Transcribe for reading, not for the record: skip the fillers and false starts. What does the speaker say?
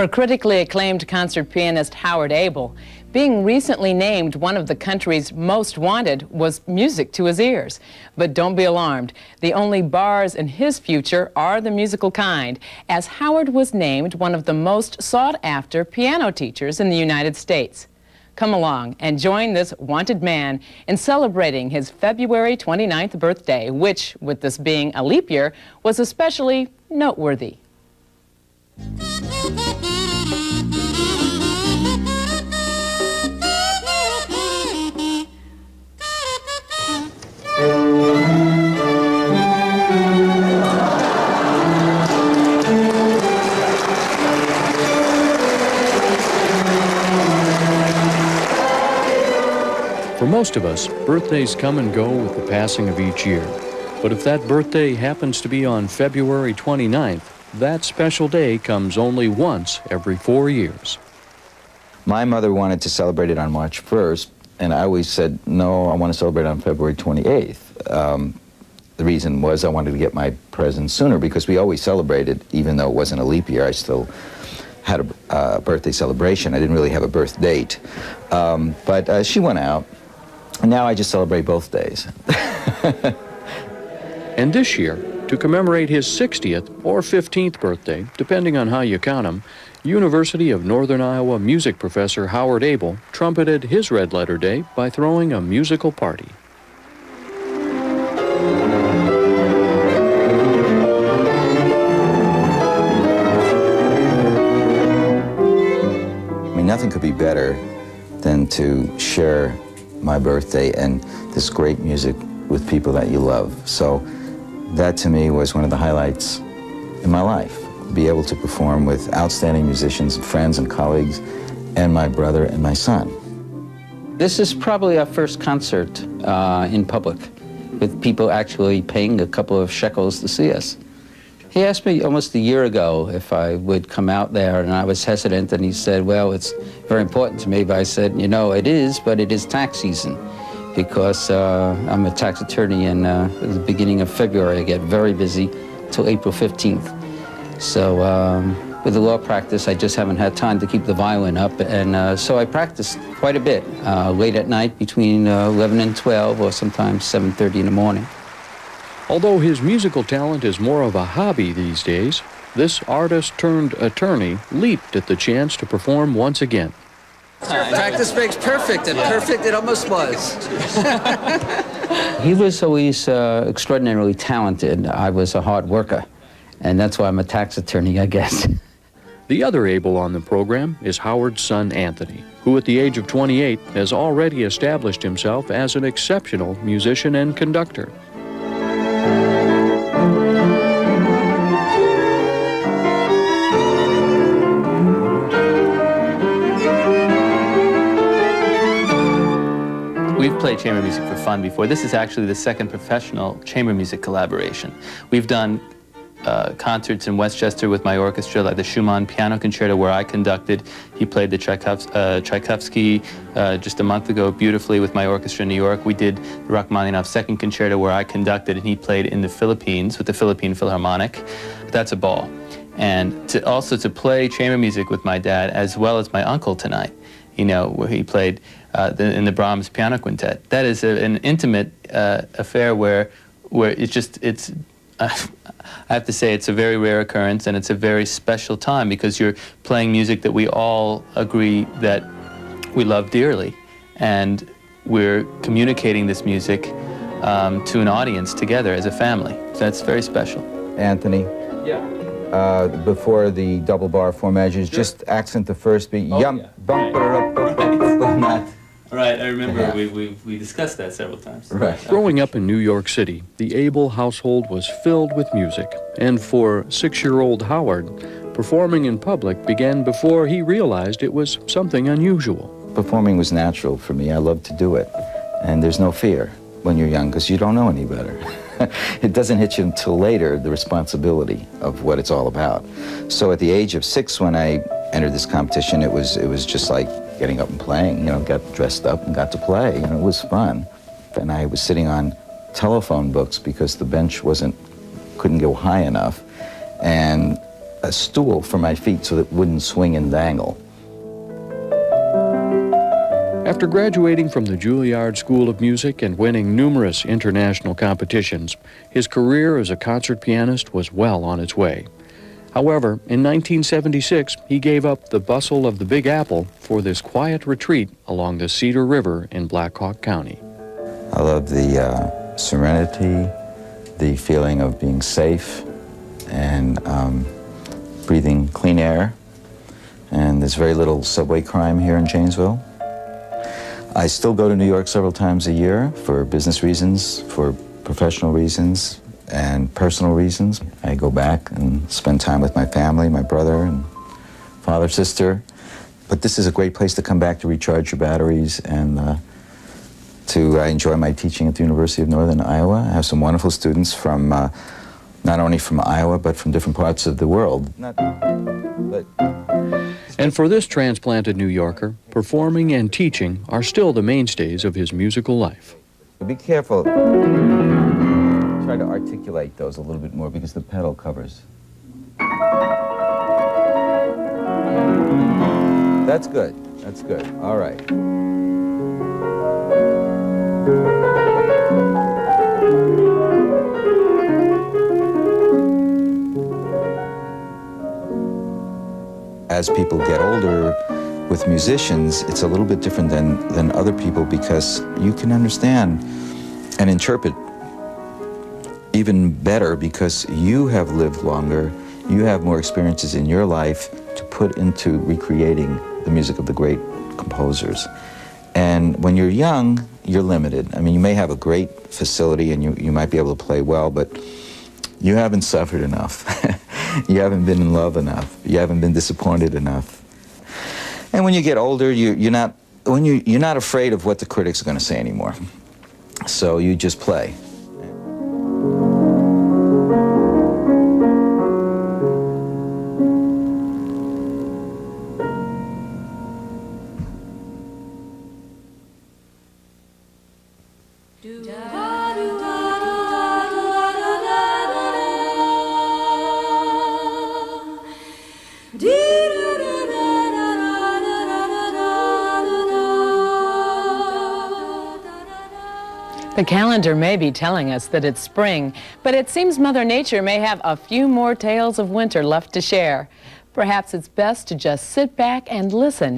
For critically acclaimed concert pianist Howardaibel, being recently named one of the country's most wanted was music to his ears. But don't be alarmed. The only bars in his future are the musical kind, as Howard was named one of the most sought-after piano teachers in the United States. Come along and join this wanted man in celebrating his February 29th birthday, which, with this being a leap year, was especially noteworthy. For most of us, birthdays come and go with the passing of each year. But if that birthday happens to be on February 29th, that special day comes only once every 4 years. My mother wanted to celebrate it on March 1st, and I always said, no, I want to celebrate on February 28th. The reason was I wanted to get my present sooner, because we always celebrated, even though it wasn't a leap year, I still had a birthday celebration. I didn't really have a birth date. But she went out, and now I just celebrate both days. And this year, to commemorate his 60th or 15th birthday, depending on how you count him, University of Northern Iowa music professor Howardaibel trumpeted his red letter day by throwing a musical party. I mean, nothing could be better than to share my birthday and this great music with people that you love. So that to me was one of the highlights in my life. Be able to perform with outstanding musicians and friends and colleagues, and my brother and my son. This is probably our first concert in public, with people actually paying a couple of shekels to see us. He asked me almost a year ago if I would come out there, and I was hesitant, and he said, well, it's very important to me, but I said, you know, it is, but it is tax season, because I'm a tax attorney, and at the beginning of February I get very busy till April 15th. So with the law practice, I just haven't had time to keep the violin up, and so I practice quite a bit, late at night between 11 and 12, or sometimes 7:30 in the morning. Although his musical talent is more of a hobby these days, this artist-turned-attorney leaped at the chance to perform once again. Practice makes perfect, and perfect it almost was. He was always extraordinarily talented. I was a hard worker, and that's why I'm a tax attorney, I guess. The other Aibel on the program is Howard's son Anthony, who at the age of 28 has already established himself as an exceptional musician and conductor. We've played chamber music for fun before. This is actually the second professional chamber music collaboration. We've done concerts in Westchester with my orchestra, like the Schumann Piano Concerto, where I conducted. He played the Tchaikovsky just a month ago beautifully with my orchestra in New York. We did the Rachmaninoff Second Concerto, where I conducted, and he played in the Philippines with the Philippine Philharmonic. That's a ball. And also to play chamber music with my dad, as well as my uncle tonight, you know, where he played in the Brahms Piano Quintet. That is an intimate affair where it's I have to say it's a very rare occurrence, and it's a very special time, because you're playing music that we all agree that we love dearly, and we're communicating this music to an audience together as a family. So that's very special. Anthony. Yeah. Before the double bar four measures, sure. Just accent the first beat. Oh, Yum, yeah. bumper up, not. Right, I remember Yeah. we discussed that several times. Right. Growing up in New York City, the Aibel household was filled with music. And for 6-year-old Howard, performing in public began before he realized it was something unusual. Performing was natural for me. I love to do it. And there's no fear when you're young, because you don't know any better. It doesn't hit you until later, the responsibility of what it's all about. So at the age of 6, when I entered this competition, it was just like getting up and playing. You know, got dressed up and got to play, and it was fun. And I was sitting on telephone books because the bench couldn't go high enough. And a stool for my feet so that it wouldn't swing and dangle. After graduating from the Juilliard School of Music and winning numerous international competitions, his career as a concert pianist was well on its way. However, in 1976, he gave up the bustle of the Big Apple for this quiet retreat along the Cedar River in Black Hawk County. I love the serenity, the feeling of being safe, and breathing clean air. And there's very little subway crime here in Janesville. I still go to New York several times a year for business reasons, for professional reasons, and personal reasons. I go back and spend time with my family, my brother and father, sister. But this is a great place to come back to recharge your batteries and to enjoy my teaching at the University of Northern Iowa. I have some wonderful students from, not only from Iowa, but from different parts of the world. And for this transplanted New Yorker, performing and teaching are still the mainstays of his musical life. Be careful. Try to articulate those a little bit more because the pedal covers. That's good. That's good. All right. As people get older with musicians, it's a little bit different than other people because you can understand and interpret even better because you have lived longer, you have more experiences in your life to put into recreating the music of the great composers. And when you're young, you're limited. I mean, you may have a great facility and you might be able to play well, but you haven't suffered enough. You haven't been in love enough. You haven't been disappointed enough. And when you get older, you're not afraid of what the critics are going to say anymore. So you just play. The calendar may be telling us that it's spring, but it seems Mother Nature may have a few more tales of winter left to share. Perhaps it's best to just sit back and listen